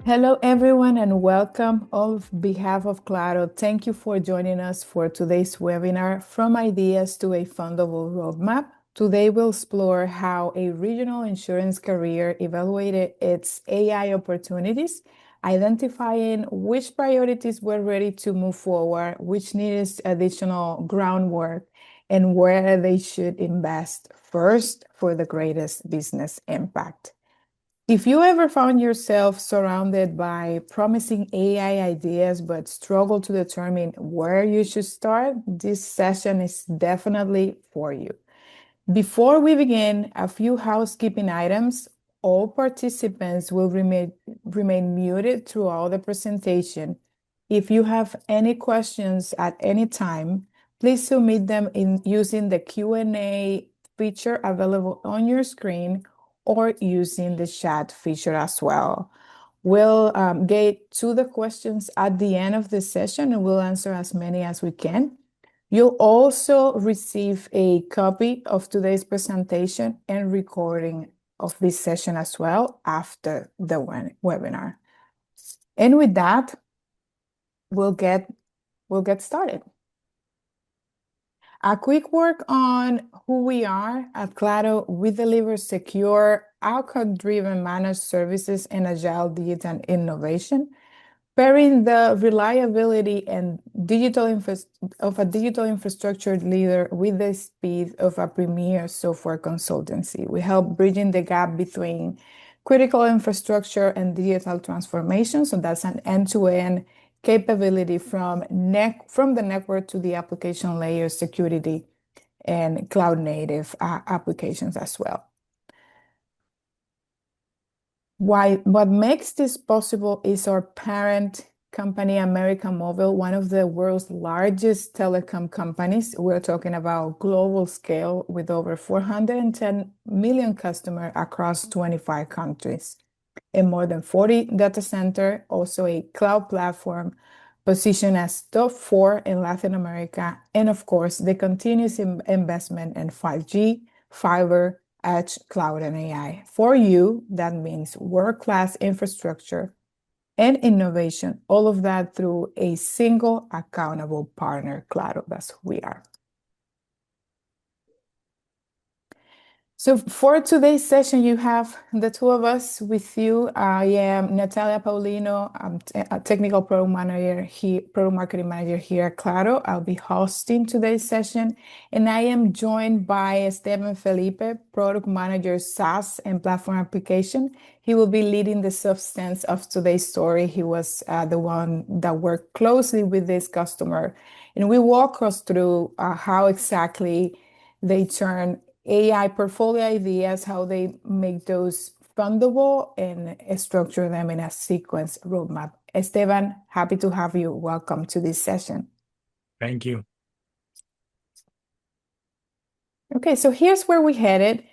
Hello, everyone, and welcome on behalf of Claro. Thank you for joining us for today's webinar, From Ideas to a Fundable Roadmap. Today, we'll explore how a regional insurance career evaluated its AI opportunities, identifying which priorities were ready to move forward, which needed additional groundwork, and where they should invest first for the greatest business impact. If you ever found yourself surrounded by promising AI ideas but struggle to determine where you should start, this session is definitely for you. Before we begin, a few housekeeping items. All participants will remain muted throughout the presentation. If you have any questions at any time, please submit them in using the Q&A feature available on your screen or using the chat feature as well. We'll get to the questions at the end of the session and we'll answer as many as we can. You'll also receive a copy of today's presentation and recording of this session as well after the webinar. And with that, we'll get started. A quick work on who we are. At Claro, we deliver secure, outcome-driven managed services and agile digital innovation, pairing the reliability and of a digital infrastructure leader with the speed of a premier software consultancy. We help bridging the gap between critical infrastructure and digital transformation. So that's an end-to-end capability from the network to the application layer, security, and cloud native applications as well. What makes this possible is our parent company, American Mobile, one of the world's largest telecom companies. We're talking about global scale with over 410 million customers across 25 countries and more than 40 data centers, also a cloud platform positioned as top 4 in Latin America, and of course, the continuous investment in 5G, fiber, edge, cloud, and AI. For you, that means world-class infrastructure and innovation, all of that through a single accountable partner, Claro. That's who we are. So for today's session, you have the two of us with you. I am Natalia Paulino. I'm a technical product marketing manager here at Claro. I'll be hosting today's session, and I am joined by Esteban Felipe, product manager, SaaS and platform application. He will be leading the substance of today's story. He was the one that worked closely with this customer, and we walk us through how exactly they turn AI portfolio ideas, how they make those fundable and structure them in a sequence roadmap. Esteban, happy to have you. Welcome to this session. Thank you. Okay, so here's where we headed.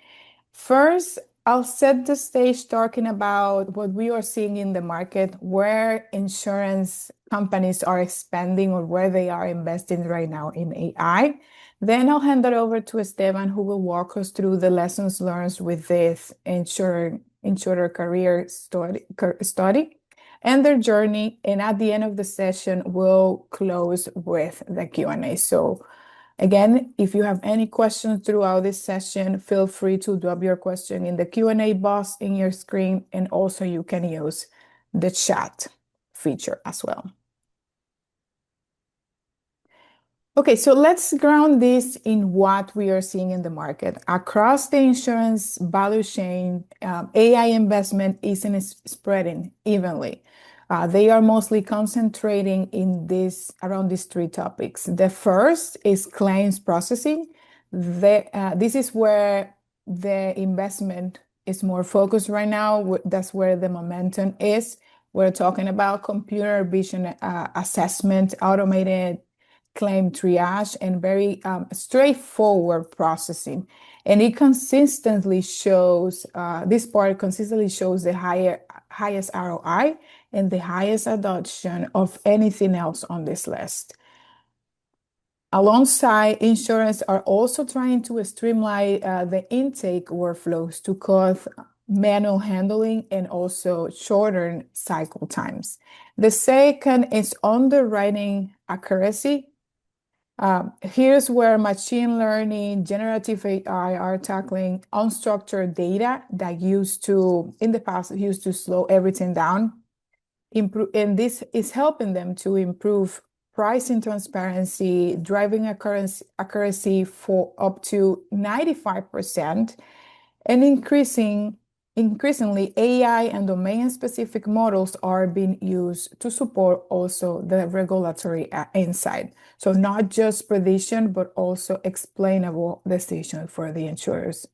First, I'll set the stage talking about what we are seeing in the market, where insurance companies are expanding or where they are investing right now in AI. Then I'll hand it over to Esteban, who will walk us through the lessons learned with this insurer career study and their journey. And at the end of the session, we'll close with the Q&A. So again, if you have any questions throughout this session, feel free to drop your question in the Q&A box in your screen, and also you can use the chat feature as well. Okay, so let's ground this in what we are seeing in the market. Across the insurance value chain, AI investment isn't spreading evenly. They are mostly concentrating around these three topics. The first is claims processing. This is where the investment is more focused right now. That's where the momentum is. We're talking about computer vision assessment, automated claim triage, and very straightforward processing. And it consistently shows, this part consistently shows the highest ROI and the highest adoption of anything else on this list. Alongside, insurance are also trying to streamline the intake workflows to manual handling and also shorter cycle times. The second is underwriting accuracy. Here's where machine learning, generative AI are tackling unstructured data that in the past, used to slow everything down. And this is helping them to improve pricing transparency, driving accuracy for up to 95%, and increasingly, AI and domain-specific models are being used to support also the regulatory insight. So not just prediction, but also explainable decision for the insurers.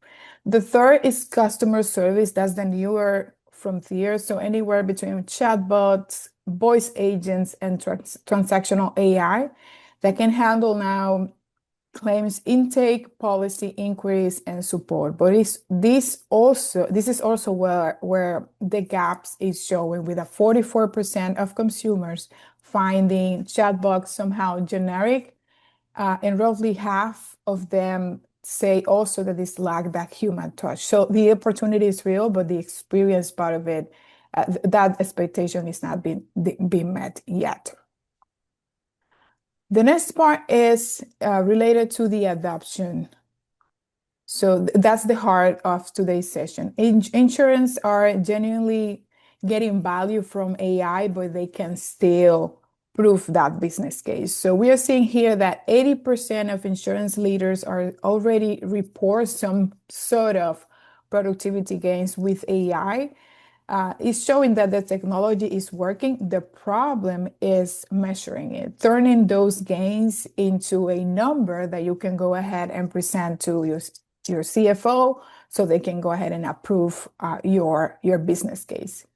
The third is customer service. That's the newer frontier. So anywhere between chatbots, voice agents, and transactional AI that can handle now claims intake, policy inquiries, and support. But this is also where the gaps is showing, with a 44% of consumers finding chatbots somehow generic, and roughly half of them say also that this lack that human touch. So the opportunity is real, but the experience part of it, that expectation is not being met yet. The next part is related to the adoption. So that's the heart of today's session. Insurance are genuinely getting value from AI, but they can still prove that business case. So we are seeing here that 80% of insurance leaders are already report some sort of productivity gains with AI. It's showing that the technology is working. The problem is measuring it, turning those gains into a number that you can go ahead and present to your CFO so they can go ahead and approve your business case.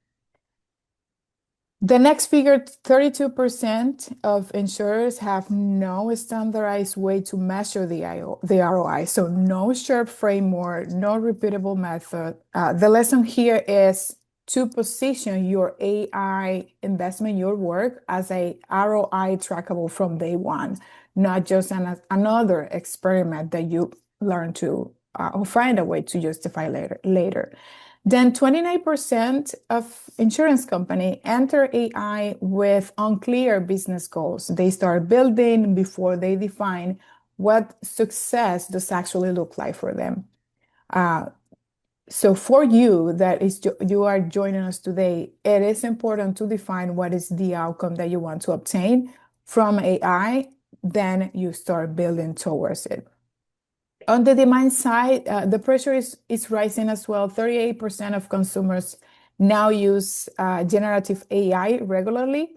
The next figure, 32% of insurers have no standardized way to measure the ROI. So no shared framework, no repeatable method. The lesson here is to position your AI investment, your work, as a ROI trackable from day one, not just another experiment that you learn to or find a way to justify later. Then 29% of insurance company enter AI with unclear business goals. They start building before they define what success does actually look like for them. So for you you are joining us today, it is important to define what is the outcome that you want to obtain from AI. Then you start building towards it. On the demand side, the pressure is rising as well. 38% of consumers now use generative AI regularly,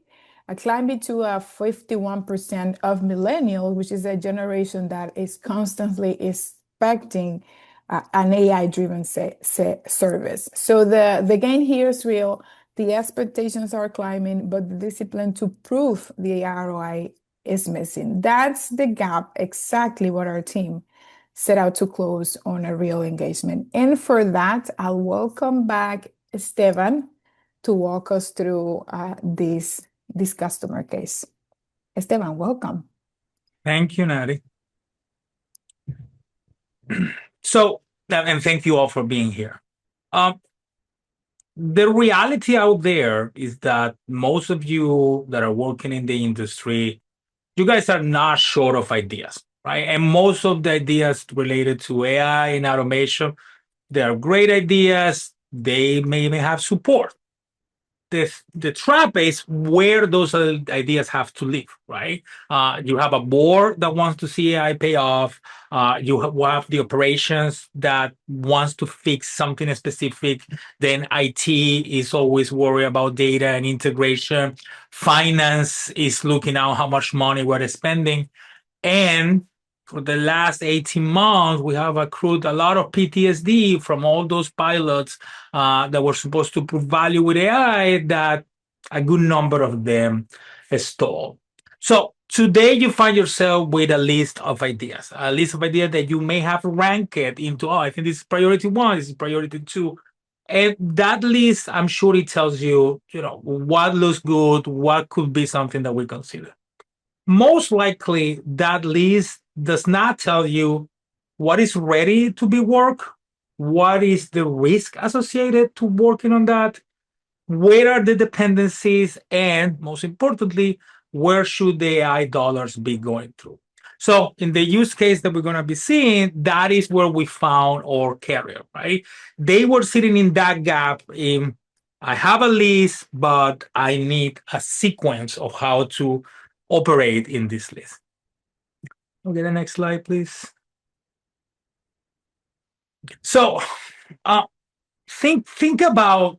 climbing to 51% of millennials, which is a generation that is constantly expecting an AI-driven service. So the gain here is real. The expectations are climbing, but the discipline to prove the ROI is missing. That's the gap, exactly what our team set out to close on a real engagement. And for that, I'll welcome back Esteban to walk us through this customer case. Esteban, welcome. Thank you, Nati. So, and thank you all for being here. The reality out there is that most of you that are working in the industry, you guys are not short of ideas, right? And most of the ideas related to AI and automation, they are great ideas. They may even have support. The trap is where those ideas have to live, right? You have a board that wants to see AI pay off. You have the operations that wants to fix something specific. Then IT is always worried about data and integration. Finance is looking at how much money we're spending. And for the last 18 months, we have accrued a lot of PTSD from all those pilots that were supposed to prove value with AI that a good number of them stalled. So today you find yourself with a list of ideas that you may have ranked into, I think this is priority one, this is priority two. And that list, I'm sure it tells you, what looks good, what could be something that we consider. Most likely, that list does not tell you what is ready to be work, what is the risk associated to working on that, where are the dependencies, and most importantly, where should the AI dollars be going through? So in the use case that we're going to be seeing, that is where we found our carrier, right? They were sitting in that gap in, I have a list, but I need a sequence of how to operate in this list. Okay, the next slide, please. So uh, think about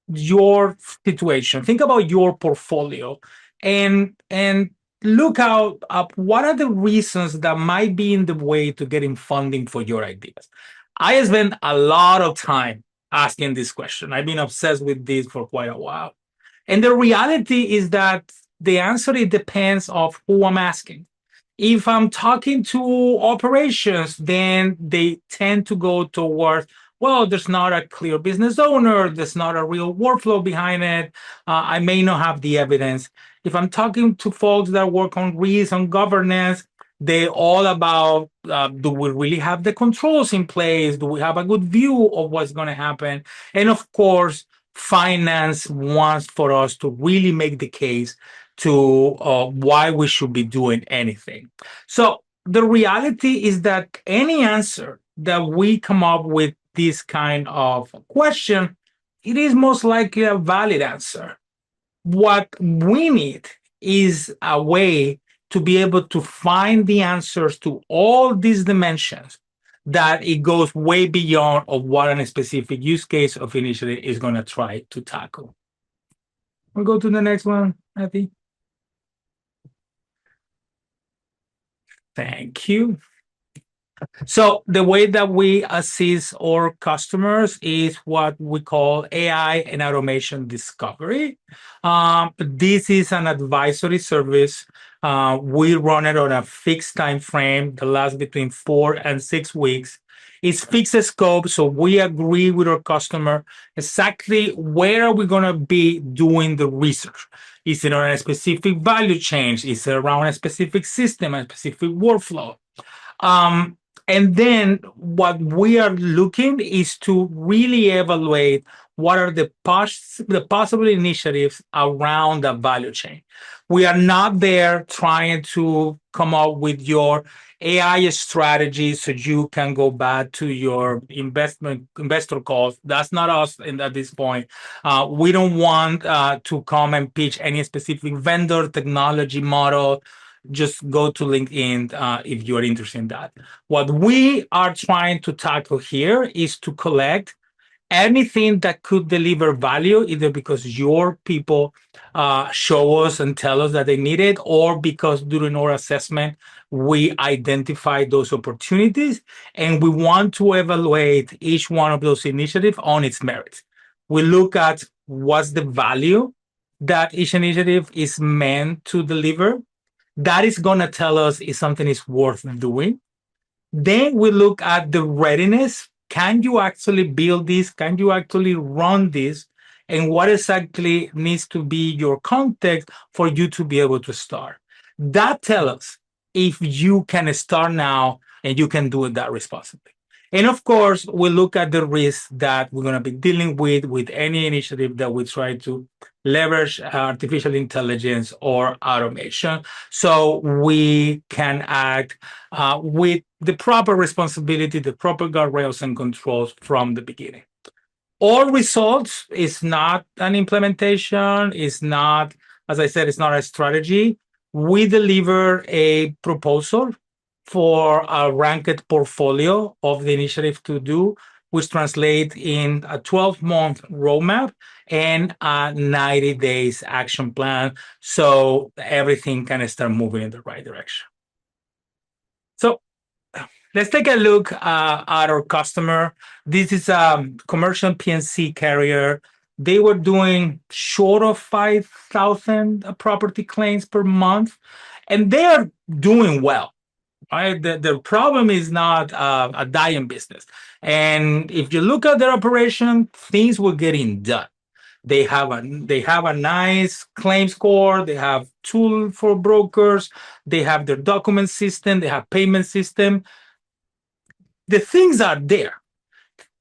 your situation, think about your portfolio, and look out up what are the reasons that might be in the way to getting funding for your ideas. I spent a lot of time asking this question. I've been obsessed with this for quite a while, and the reality is that the answer, it depends of who I'm asking. If I'm talking to operations, then they tend to go towards, well, there's not a clear business owner, there's not a real workflow behind it. I may not have the evidence. If I'm talking to folks that work on risk and governance, they're all about, do we really have the controls in place? Do we have a good view of what's going to happen? And of course, finance wants for us to really make the case to why we should be doing anything. So the reality is that any answer that we come up with this kind of question, it is most likely a valid answer. What we need is a way to be able to find the answers to all these dimensions, that it goes way beyond of what a specific use case of initiative is going to try to tackle. We'll go to the next one, Matthew. Thank you. So the way that we assist our customers is what we call AI and automation discovery. This is an advisory service. We run it on a fixed time frame that lasts between 4 and 6 weeks. It's fixed scope, so we agree with our customer exactly where are we going to be doing the research. Is it on a specific value chain? Is it around a specific system, a specific workflow? Um, and then what we are looking is to really evaluate what are the possible initiatives around the value chain. We are not there trying to come up with your AI strategy so you can go back to your investor calls. That's not us at this point. We don't want to come and pitch any specific vendor, technology model. Just go to LinkedIn if you're interested in that. What we are trying to tackle here is to collect anything that could deliver value, either because your people show us and tell us that they need it, or because during our assessment, we identify those opportunities and we want to evaluate each one of those initiatives on its merits. We look at what's the value that each initiative is meant to deliver. That is going to tell us if something is worth doing. Then we look at the readiness. Can you actually build this? Can you actually run this? And what exactly needs to be your context for you to be able to start? That tells us if you can start now and you can do that responsibly. And of course, we look at the risks that we're going to be dealing with any initiative that we try to leverage artificial intelligence or automation, so we can act with the proper responsibility, the proper guardrails and controls from the beginning. All results is not an implementation, is not, as I said, it's not a strategy. We deliver a proposal for a ranked portfolio of the initiative to do, which translate in a 12-month roadmap and a 90 days action plan, so everything can start moving in the right direction. So let's take a look at our customer. This is a commercial PNC carrier. They were doing short of 5,000 property claims per month, and they are doing well. Right? The problem is not a dying business. And if you look at their operation, things were getting done. They have a nice claim score. They have tool for brokers. They have their document system. They have payment system. The things are there.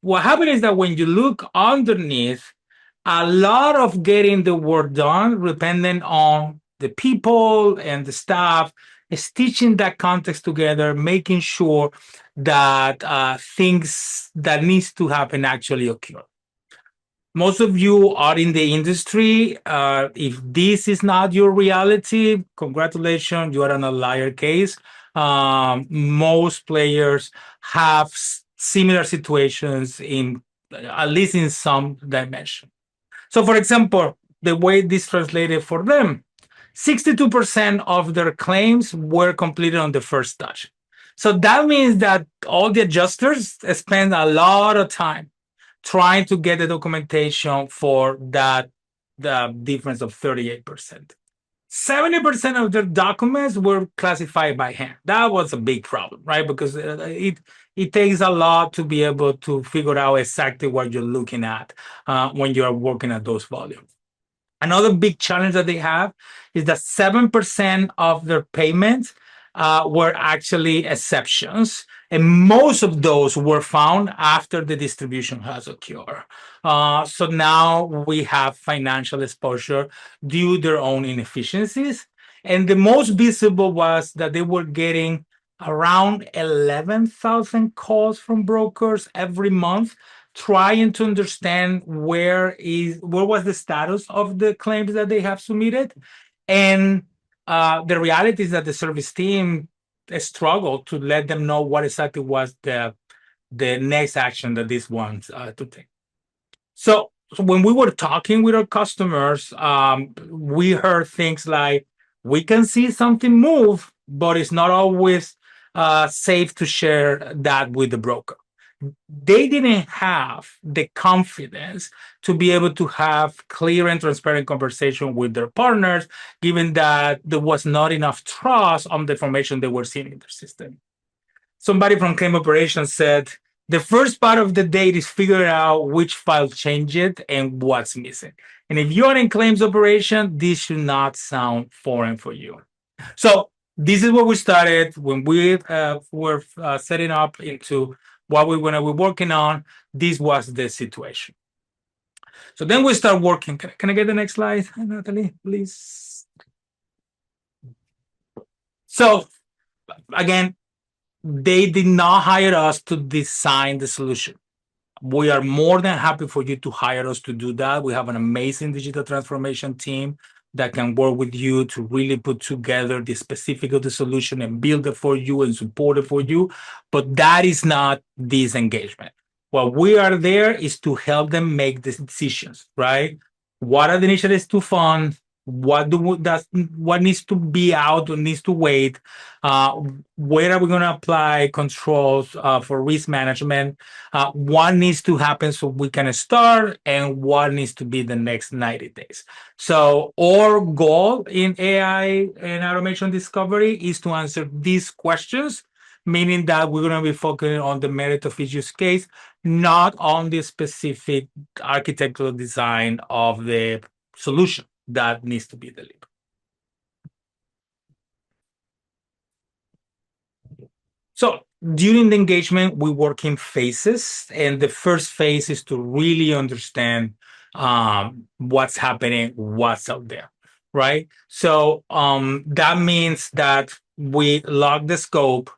what happened is that when you look underneath, a lot of getting the work done depending on the people and the staff, stitching that context together, making sure that things that needs to happen actually occur. Most of you are in the industry. If this is not your reality, congratulations, you are an outlier case. Most players have similar situations in at least in some dimension. So, for example, the way this translated for them, 62% of their claims were completed on the first touch. So that means that all the adjusters spend a lot of time trying to get the documentation for that the difference of 38%. 70% of their documents were classified by hand. That was a big problem, right? Because it takes a lot to be able to figure out exactly what you're looking at when you are working at those volumes. Another big challenge that they have is that 7% of their payments were actually exceptions. And most of those were found after the distribution has occurred. So now we have financial exposure due to their own inefficiencies. And the most visible was that they were getting around 11,000 calls from brokers every month trying to understand where was the status of the claims that they have submitted, and the reality is that the service team struggled to let them know what exactly was the next action that these ones to take. So when we were talking with our customers, we heard things like, "We can see something move, but it's not always safe to share that with the broker." They didn't have the confidence to be able to have clear and transparent conversation with their partners, given that there was not enough trust on the information they were seeing in their system. Somebody from claim operations said, the first part of the day is figure out which file changed and what's missing. And if you're in claims operation, this should not sound foreign for you. So this is what we started when we were setting up into what we're going to be working on. This was the situation. So then we start working. Can I get the next slide, Natalie, please? So again, they did not hire us to design the solution. We are more than happy for you to hire us to do that. We have an amazing digital transformation team that can work with you to really put together the specific of the solution and build it for you and support it for you. But that is not this engagement. What we are there is to help them make the decisions, right? What are the initiatives to fund? What needs to be out or needs to wait? Where are we going to apply controls for risk management? What needs to happen so we can start, and what needs to be the next 90 days. So our goal in AI and automation discovery is to answer these questions, meaning that we're going to be focusing on the merit of each use case, not on the specific architectural design of the solution that needs to be delivered. So during the engagement, we work in phases, and the first phase is to really understand what's happening, what's out there, right? So that means that we log the scope,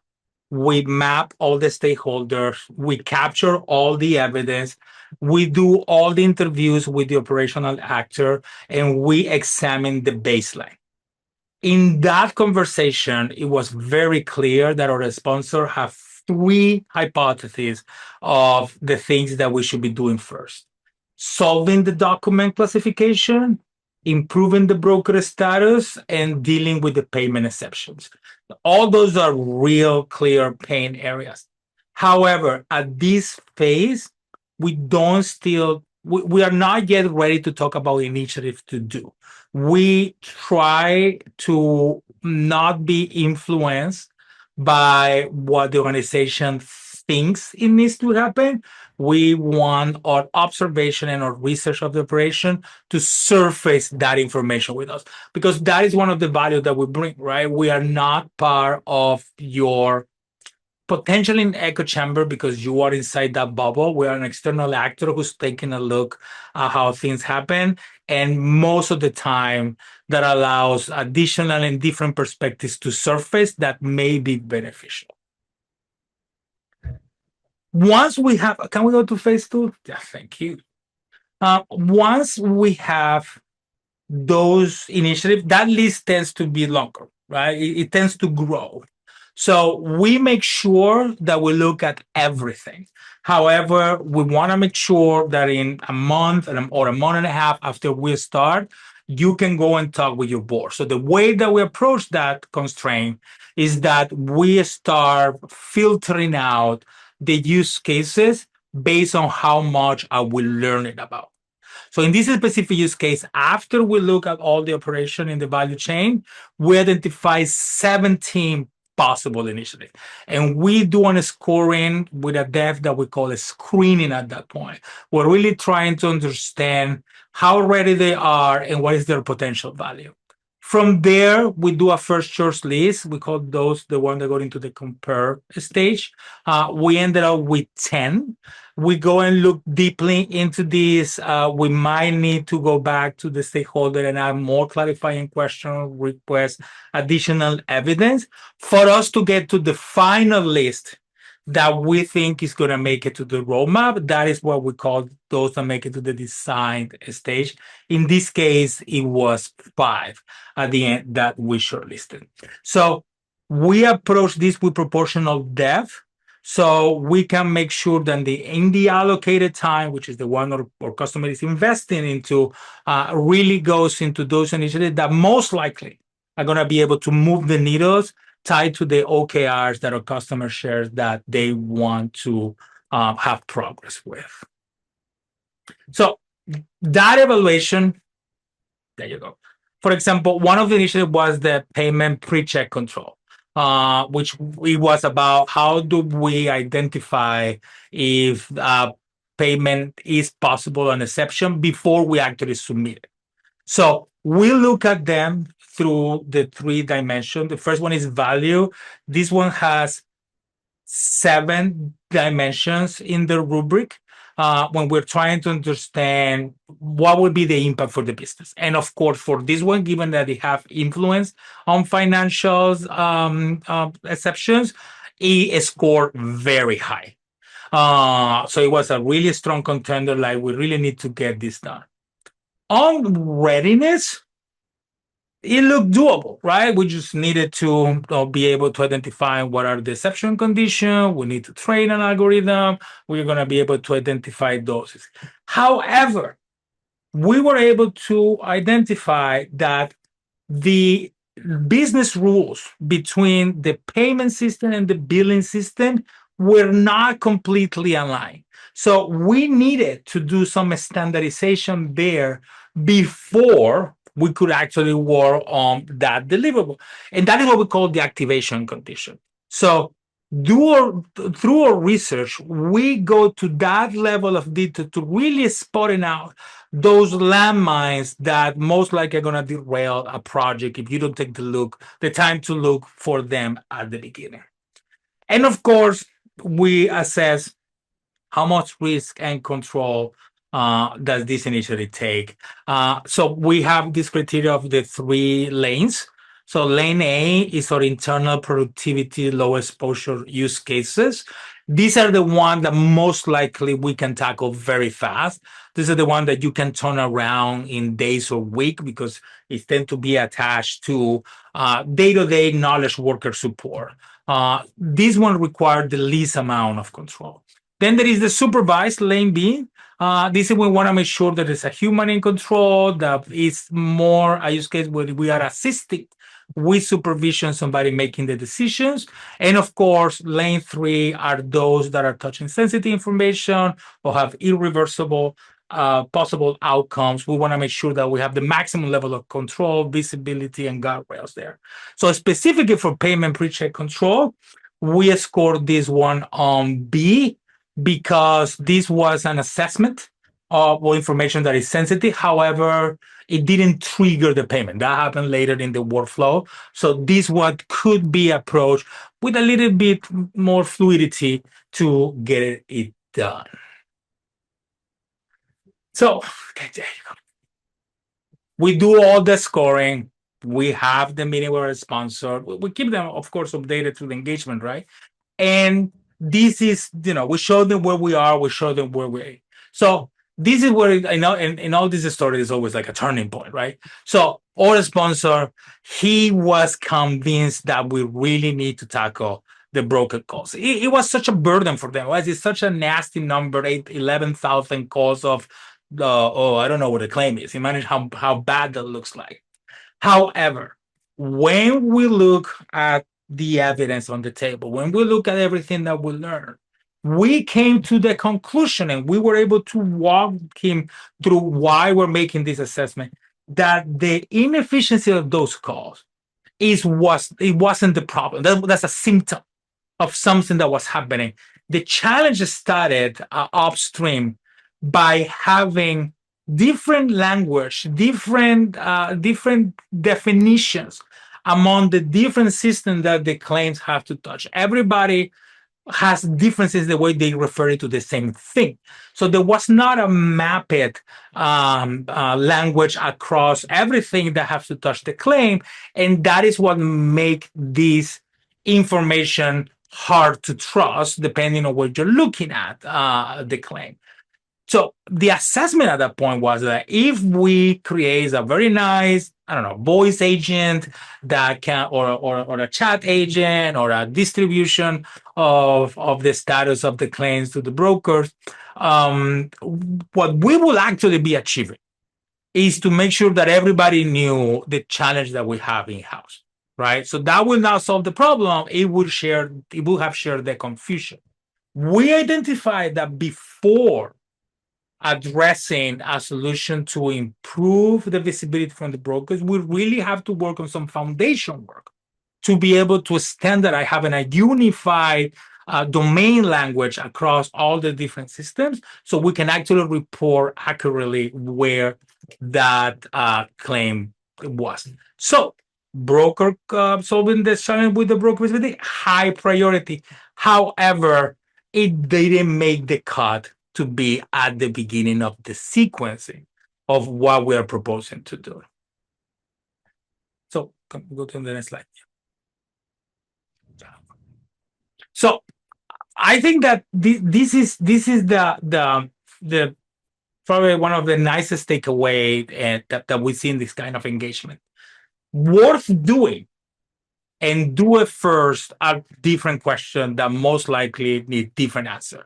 we map all the stakeholders, we capture all the evidence, we do all the interviews with the operational actor, and we examine the baseline. In that conversation, it was very clear that our sponsor have three hypotheses of the things that we should be doing first: solving the document classification, improving the broker status, and dealing with the payment exceptions. All those are real clear pain areas. However, at this phase, we are not yet ready to talk about initiatives to do. We try to not be influenced by what the organization thinks it needs to happen. We want our observation and our research of the operation to surface that information with us, because that is one of the values that we bring, right? We are not part of your potentially in echo chamber because you are inside that bubble. We are an external actor who's taking a look at how things happen. And most of the time, that allows additional and different perspectives to surface that may be beneficial. Once we have, can we go to phase two? Yeah, thank you. Once we have those initiatives, that list tends to be longer, right? It tends to grow. So we make sure that we look at everything. However, we want to make sure that in a month or a month and a half after we start, you can go and talk with your board. So the way that we approach that constraint is that we start filtering out the use cases based on how much are we learning about. So in this specific use case, after we look at all the operation in the value chain, we identify 17 possible initiatives. And we do a scoring with a dev that we call a screening at that point. We're really trying to understand how ready they are and what is their potential value. From there, we do a first choice list. We call those the one that go into the compare stage. We ended up with 10. We go and look deeply into this. We might need to go back to the stakeholder and have more clarifying questions, request additional evidence for us to get to the final list that we think is going to make it to the roadmap. That is what we call those that make it to the design stage. In this case, it was 5 at the end that we shortlisted. So we approach this with proportional depth. So we can make sure that in the allocated time, which is the one our customer is investing into, really goes into those initiatives that most likely are going to be able to move the needles tied to the OKRs that our customer shares that they want to have progress with. So that evaluation, there you go. For example, one of the initiatives was the payment pre-check control, which it was about how do we identify if payment is possible an exception before we actually submit it. So we look at them through the 3 dimensions. The first one is value. This one has 7 dimensions in the rubric when we're trying to understand what would be the impact for the business. And of course, for this one, given that they have influence on financials exceptions, it scored very high. So it was a really strong contender, like we really need to get this done. On readiness, it looked doable, right? We just needed to be able to identify what are the exception conditions. We need to train an algorithm. We're going to be able to identify those. However, we were able to identify that the business rules between the payment system and the billing system were not completely aligned. So we needed to do some standardization there before we could actually work on that deliverable. And that is what we call the activation condition. So through our research, we go to that level of detail to really spotting out those landmines that most likely are going to derail a project if you don't take the time to look for them at the beginning. And of course, we assess how much risk and control does this initiative take. So we have this criteria of the 3 lanes. So lane A is our internal productivity, low exposure use cases. These are the ones that most likely we can tackle very fast. These are the ones that you can turn around in days or weeks because it tends to be attached to day-to-day knowledge worker support. This one requires the least amount of control. Then there is the supervised lane B. This is when we want to make sure that there's a human in control, that it's more a use case where we are assisting with supervision, somebody making the decisions. And of course, lane 3 are those that are touching sensitive information or have irreversible possible outcomes. We want to make sure that we have the maximum level of control, visibility, and guardrails there. So specifically for payment pre-check control, we scored this one on B because this was an assessment or information that is sensitive. However, it didn't trigger the payment. That happened later in the workflow. So this what could be approached with a little bit more fluidity to get it done. So okay, we do all the scoring. We have the meeting with our sponsor. We keep them, of course, updated through the engagement, right? And this is, we show them where we are, we show them where we're. So this is where I know, in all these stories, is always like a turning point, right? So our sponsor, he was convinced that we really need to tackle the broker calls. It was such a burden for them. It's such a nasty number, 11,000 calls of I don't know what the claim is. Imagine how bad that looks like. However, when we look at the evidence on the table, when we look at everything that we learned, we came to the conclusion, and we were able to walk him through why we're making this assessment, that the inefficiency of those calls it wasn't the problem. That's a symptom of something that was happening. The challenge started upstream by having different language, different definitions among the different systems that the claims have to touch. Everybody has differences the way they refer to the same thing. So there was not a mapped language across everything that has to touch the claim, and that is what make this information hard to trust, depending on what you're looking at the claim. So the assessment at that point was that if we create a very nice, I don't know, voice agent that can, or a chat agent, or a distribution of the status of the claims to the brokers, what we will actually be achieving is to make sure that everybody knew the challenge that we have in house, right? So that will now solve the problem. It will have shared the confusion. We identified that before addressing a solution to improve the visibility from the brokers, we really have to work on some foundation work to be able to standardize having a unified domain language across all the different systems, so we can actually report accurately where that claim was. So broker solving the challenge with the broker visibility, high priority. However, it didn't make the cut to be at the beginning of the sequencing of what we are proposing to do. So go to the next slide. So I think that this is the probably one of the nicest takeaway that we see in this kind of engagement. Worth doing and do it first are different questions that most likely need different answer.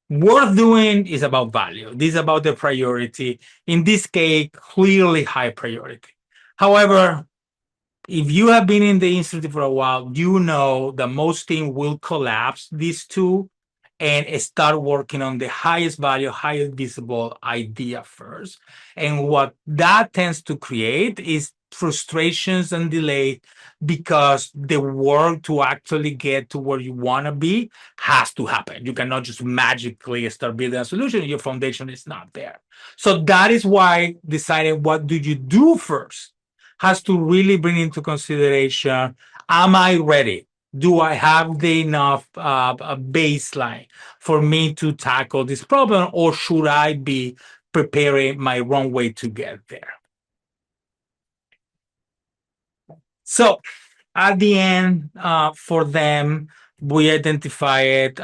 Worth doing is about value. This is about the priority. In this case, clearly high priority. However, if you have been in the institute for a while, you know that most teams will collapse these two and start working on the highest value, highest visible idea first. And what that tends to create is frustrations and delay, because the work to actually get to where you want to be has to happen. You cannot just magically start building a solution if your foundation is not there. So that is why deciding what do you do first has to really bring into consideration, am I ready? Do I have the enough baseline for me to tackle this problem, or should I be preparing my runway to get there? So at the end, for them, we identified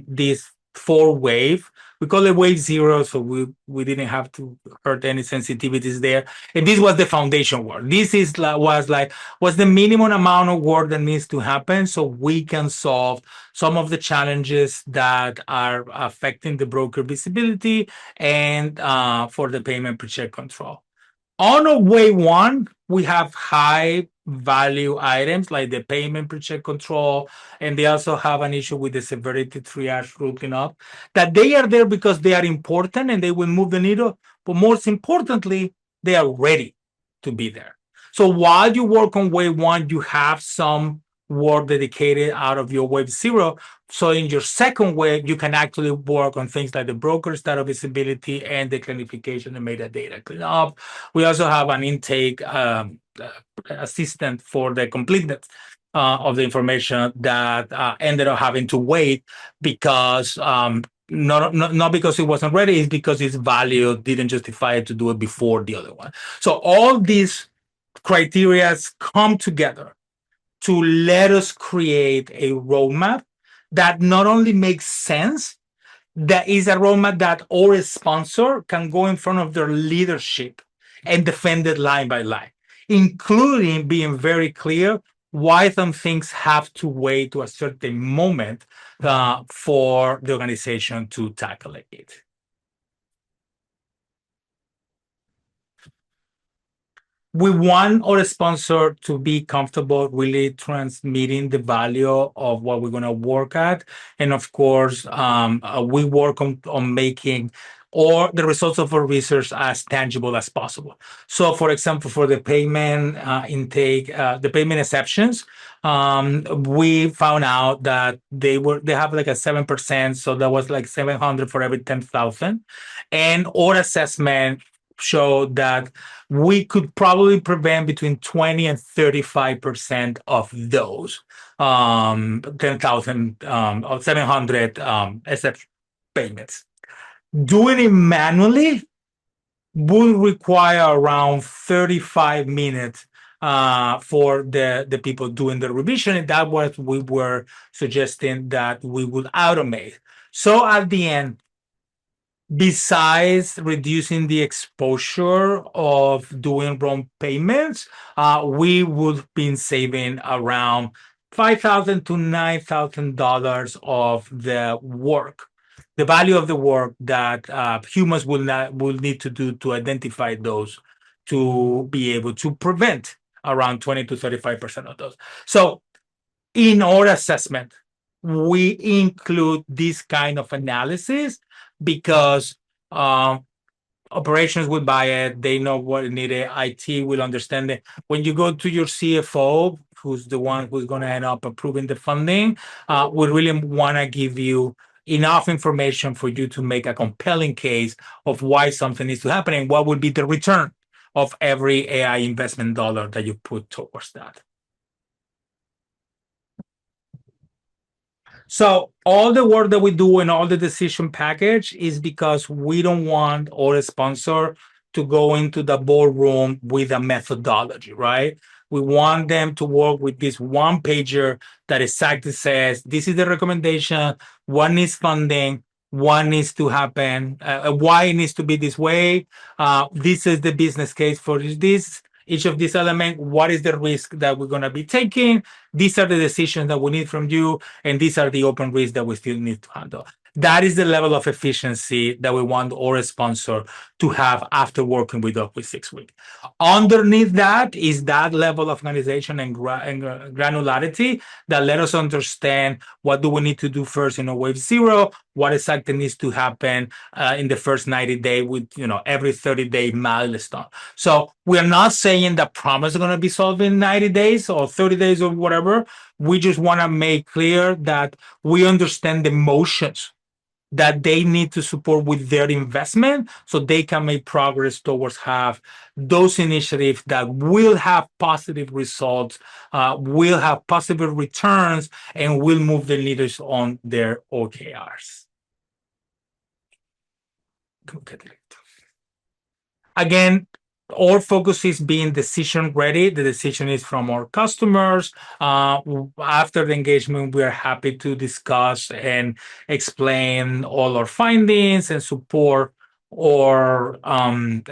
this 4 wave. We call it wave 0, so we didn't have to hurt any sensitivities there. And this was the foundation work. This was the minimum amount of work that needs to happen so we can solve some of the challenges that are affecting the broker visibility and for the payment pre-check control. On a wave 1, we have high value items like the payment pre-check control, and they also have an issue with the severity triage routing up, that they are there because they are important and they will move the needle, but most importantly, they are ready to be there. So while you work on wave 1, you have some work dedicated out of your wave zero. So in your second wave, you can actually work on things like the broker data visibility and the clarification and metadata cleanup. We also have an intake assistant for the completeness of the information that ended up having to wait because not because it wasn't ready, it's because its value didn't justify it to do it before the other one. So all these criteria come together to let us create a roadmap that not only makes sense, that is a roadmap that our sponsor can go in front of their leadership and defend it line by line, including being very clear why some things have to wait to a certain moment for the organization to tackle it. We want our sponsor to be comfortable really transmitting the value of what we're going to work at. And of course, we work on making all the results of our research as tangible as possible. So for example, for the payment intake, the payment exceptions, we found out that they have like a 7%. So that was like 700 for every 10,000. And our assessment showed that we could probably prevent between 20 and 35% of those 10,000 or 700 exception payments. Doing it manually would require around 35 minutes for the people doing the revision. And that was we were suggesting that we would automate. So at the end, besides reducing the exposure of doing wrong payments, we would be saving around $5,000 to $9,000 of the work, the value of the work that humans will need to do to identify those, to be able to prevent around 20 to 35% of those. So in our assessment, we include this kind of analysis because operations will buy it. They know what it needed. IT will understand it. When you go to your CFO, who's the one who's going to end up approving the funding, we really want to give you enough information for you to make a compelling case of why something needs to happen and what would be the return of every AI investment dollar that you put towards that. So all the work that we do and all the decision package is because we don't want our sponsor to go into the boardroom with a methodology, right? We want them to work with this one pager that exactly says, this is the recommendation, what needs funding, what needs to happen, why it needs to be this way. This is the business case for this. Each of these elements, what is the risk that we're going to be taking? These are the decisions that we need from you, and these are the open risks that we still need to handle. That is the level of efficiency that we want our sponsor to have after working with us for 6 weeks. Underneath that is that level of organization and granularity that let us understand what do we need to do first in a wave zero, what exactly needs to happen in the first 90 days with every 30-day milestone. So we are not saying that problems are going to be solved in 90 days or 30 days or whatever. We just want to make clear that we understand the motions that they need to support with their investment so they can make progress towards have those initiatives that will have positive results, will have positive returns, and will move the leaders on their OKRs. Again, our focus is being decision ready. The decision is from our customers. After the engagement, we are happy to discuss and explain all our findings and support our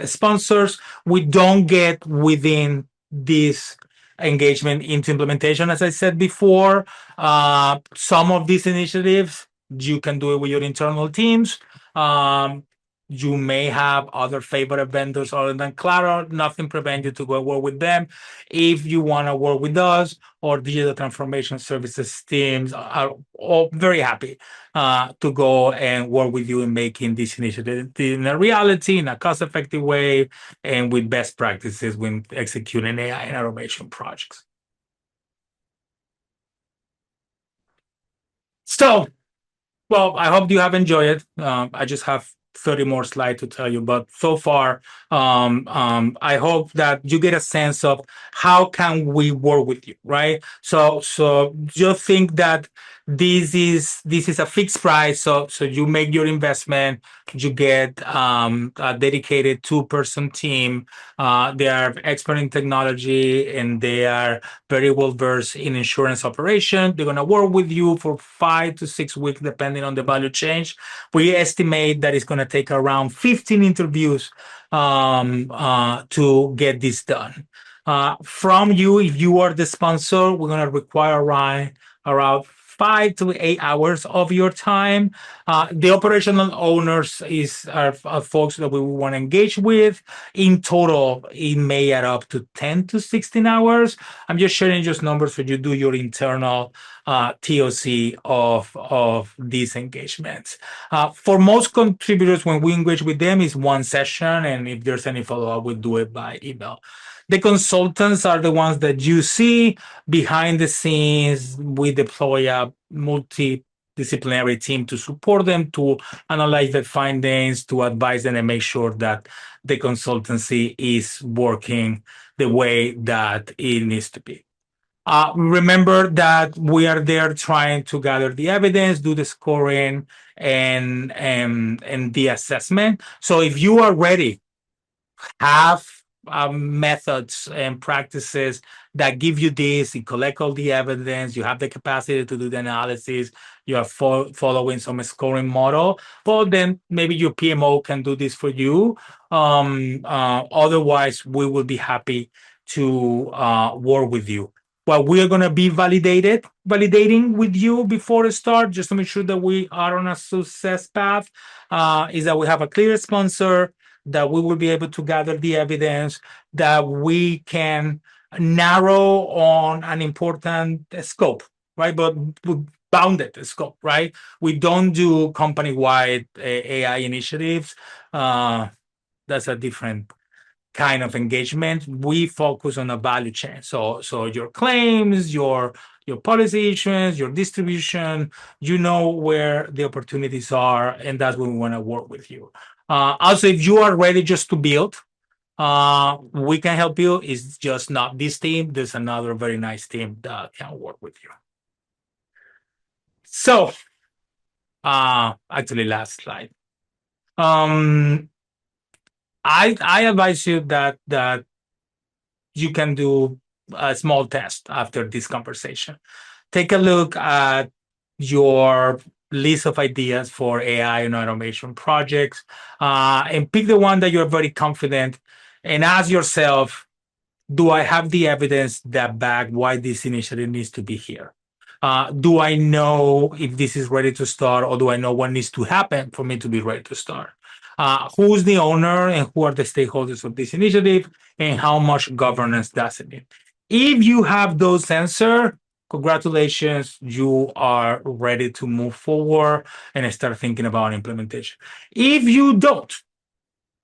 sponsors. We don't get within this engagement into implementation. As I said before, some of these initiatives, you can do it with your internal teams. You may have other favorite vendors other than Claro. Nothing prevents you to go work with them. If you want to work with us or digital transformation services teams, are all very happy to go and work with you in making this initiative in a reality, in a cost-effective way, and with best practices when executing AI and automation projects. So, well, I hope you have enjoyed it. I just have 30 more slides to tell you, but so far, I hope that you get a sense of how can we work with you, right? So just think that this is a fixed price. So you make your investment, you get a dedicated two-person team. They are expert in technology and they are very well versed in insurance operation. They're going to work with you for 5 to 6 weeks, depending on the value change. We estimate that it's going to take around 15 interviews to get this done. From you, if you are the sponsor, we're going to require around 5 to 8 hours of your time. The operational owners are folks that we want to engage with. In total, it may add up to 10 to 16 hours. I'm just sharing just numbers so you do your internal TOC of these engagements. For most contributors, when we engage with them, it's one session, and if there's any follow-up, we do it by email. The consultants are the ones that you see behind the scenes. We deploy a multidisciplinary team to support them, to analyze the findings, to advise them, and make sure that the consultancy is working the way that it needs to be. Remember that we are there trying to gather the evidence, do the scoring, and the assessment. So if you are ready, have methods and practices that give you this. You collect all the evidence. You have the capacity to do the analysis. You are following some scoring model. Well, then maybe your PMO can do this for you. Otherwise, we will be happy to work with you. Well, we are going to be validating with you before the start, just to make sure that we are on a success path. Is that we have a clear sponsor, that we will be able to gather the evidence, that we can narrow on an important scope, right? But bounded scope, right? We don't do company-wide AI initiatives. That's a different kind of engagement. We focus on a value chain. So your claims, your policy issuance, your distribution, you know where the opportunities are, and that's when we want to work with you. Also, if you are ready just to build, we can help you. It's just not this team. There's another very nice team that can work with you. So, actually, last slide. I advise you that you can do a small test after this conversation. Take a look at your list of ideas for AI and automation projects, and pick the one that you're very confident, and ask yourself, do I have the evidence that back why this initiative needs to be here? Do I know if this is ready to start, or do I know what needs to happen for me to be ready to start? Who's the owner and who are the stakeholders of this initiative, and how much governance does it need? If you have those answers, congratulations, you are ready to move forward and start thinking about implementation. If you don't,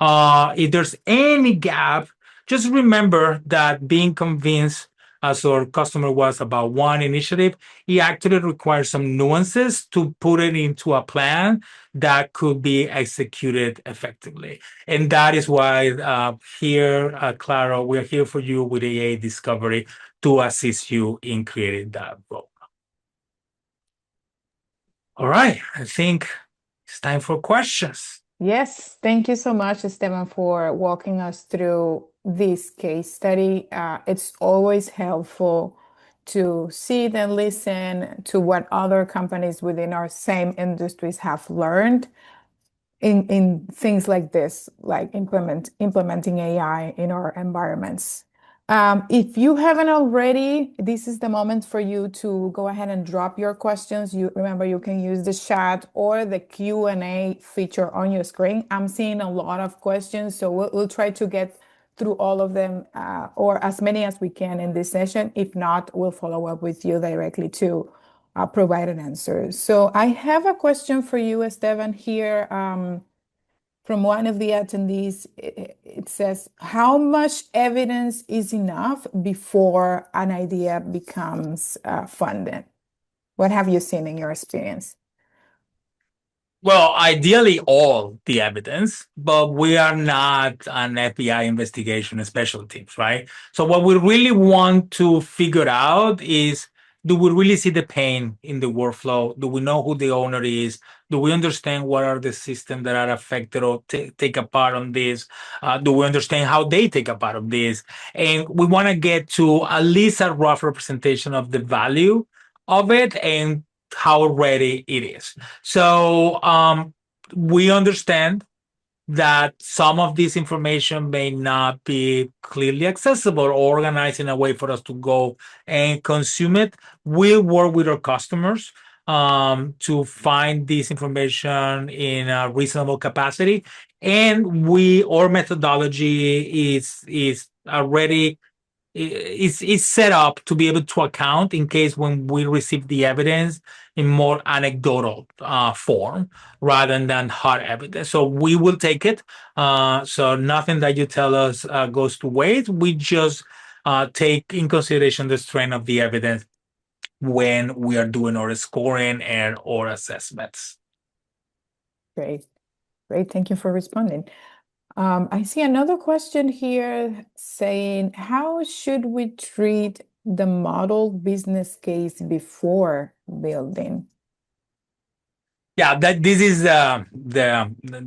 if there's any gap, just remember that being convinced, as our customer was, about one initiative, it actually requires some nuances to put it into a plan that could be executed effectively. And that is why here at Claro, we're here for you with AI Discovery to assist you in creating that role. All right, I think it's time for questions. Yes, thank you so much, Esteban, for walking us through this case study. It's always helpful to see and listen to what other companies within our same industries have learned in things like this, like implementing AI in our environments. If you haven't already, this is the moment for you to go ahead and drop your questions. You remember you can use the chat or the Q&A feature on your screen. I'm seeing a lot of questions, so we'll try to get through all of them, or as many as we can in this session. If not, we'll follow up with you directly to provide an answer. So I have a question for you, Esteban, here from one of the attendees. It says, how much evidence is enough before an idea becomes funded? What have you seen in your experience? Well, ideally, all the evidence, but we are not an FBI investigation special teams, right? So, what we really want to figure out is, do we really see the pain in the workflow? Do we know who the owner is? Do we understand what are the systems that are affected or take a part on this? Do we understand how they take a part of this? And we want to get to at least a rough representation of the value of it and how ready it is. So we understand that some of this information may not be clearly accessible or organized in a way for us to go and consume it. We'll work with our customers to find this information in a reasonable capacity. And our methodology is already is set up to be able to account in case when we receive the evidence in more anecdotal form rather than hard evidence. So we will take it. So nothing that you tell us goes to waste. We just take in consideration the strength of the evidence when we are doing our scoring and or assessments. Great. Great. Thank you for responding. I see another question here saying, how should we treat the model business case before building? Yeah, that this is the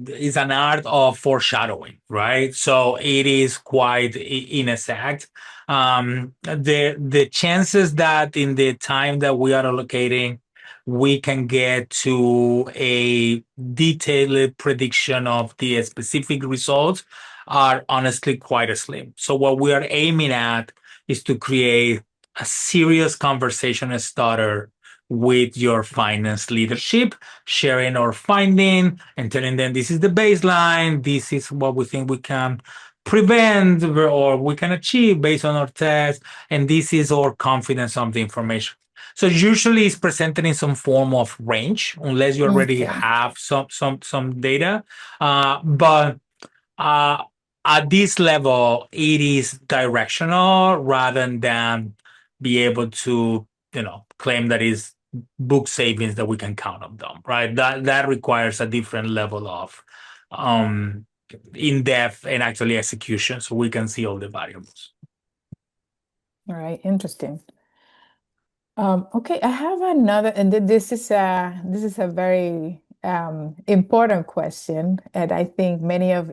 is an art of foreshadowing, right? So it is quite inexact. The chances that in the time that we are allocating, we can get to a detailed prediction of the specific results are honestly quite slim. So what we are aiming at is to create a serious conversation starter with your finance leadership, sharing our finding and telling them this is the baseline, this is what we think we can prevent or we can achieve based on our test, and this is our confidence of the information. So usually it's presented in some form of range, unless you already Okay. have some data. But uh, at this level, it is directional rather than be able to, claim that is book savings that we can count on them, right? That requires a different level of um, in depth and actually execution, so we can see all the variables. All right. Interesting. Okay, I have another, and this is a very important question, and I think many of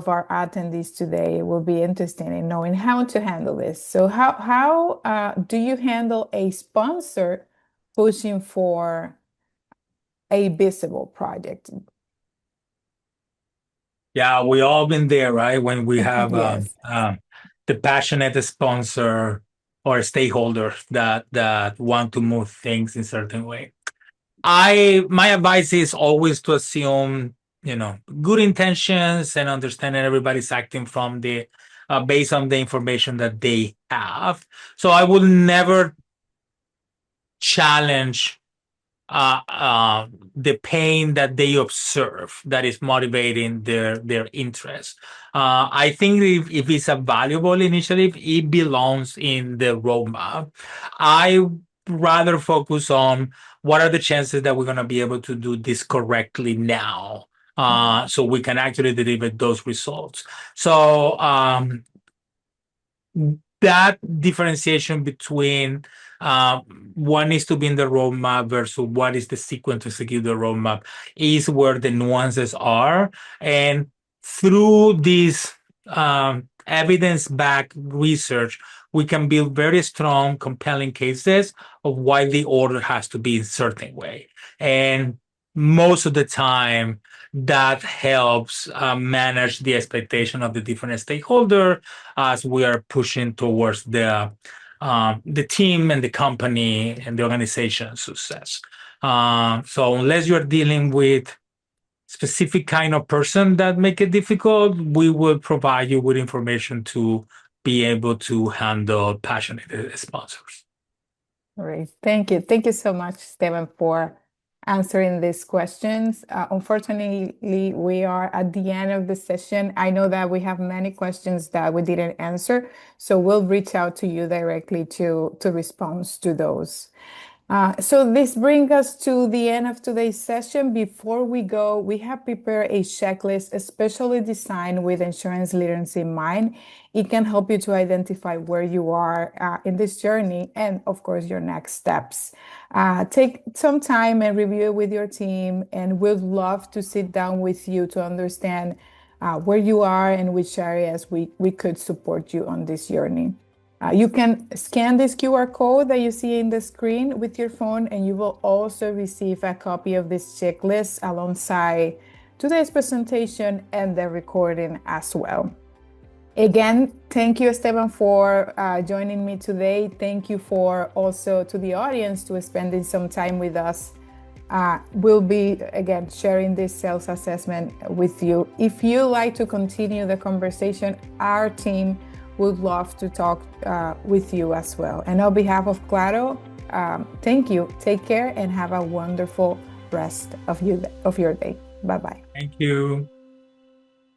our attendees today will be interested in knowing how to handle this. So, how do you handle a sponsor pushing for a visible project? Yeah, we all been there, right? When we have Yes. the passionate sponsor or stakeholder that want to move things in certain way. My advice is always to assume, good intentions and understanding everybody's acting from the based on the information that they have. So I will never challenge uh, uh, the pain that they observe that is motivating their interest. I think if it's a valuable initiative, it belongs in the roadmap. I rather focus on what are the chances that we're going to be able to do this correctly now. So we can actually deliver those results. So that differentiation between uh, what needs to be in the roadmap versus what is the sequence to execute the roadmap is where the nuances are. And through this evidence-backed research, we can build very strong, compelling cases of why the order has to be a certain way. And most of the time, that helps manage the expectation of the different stakeholder as we are pushing towards the team and the company and the organization success. So unless you're dealing with specific kind of person that make it difficult, we will provide you with information to be able to handle passionate sponsors. Great. Thank you. Thank you so much, Stephen, for answering these questions. Unfortunately, we are at the end of the session. I know that we have many questions that we didn't answer, so we'll reach out to you directly to respond to those. So this brings us to the end of today's session. Before we go, we have prepared a checklist especially designed with insurance literacy in mind. It can help you to identify where you are in this journey and, of course, your next steps. Take some time and review it with your team, and we'd love to sit down with you to understand where you are and which areas we could support you on this journey. You can scan this QR code that you see in the screen with your phone, and you will also receive a copy of this checklist alongside today's presentation and the recording as well. Again, thank you, Esteban, for joining me today. Thank you for also to the audience to spending some time with us. We'll be, again, sharing this sales assessment with you. If you like to continue the conversation, our team would love to talk with you as well. And on behalf of Claro, thank you. Take care and have a wonderful rest of your day. Bye-bye. Thank you.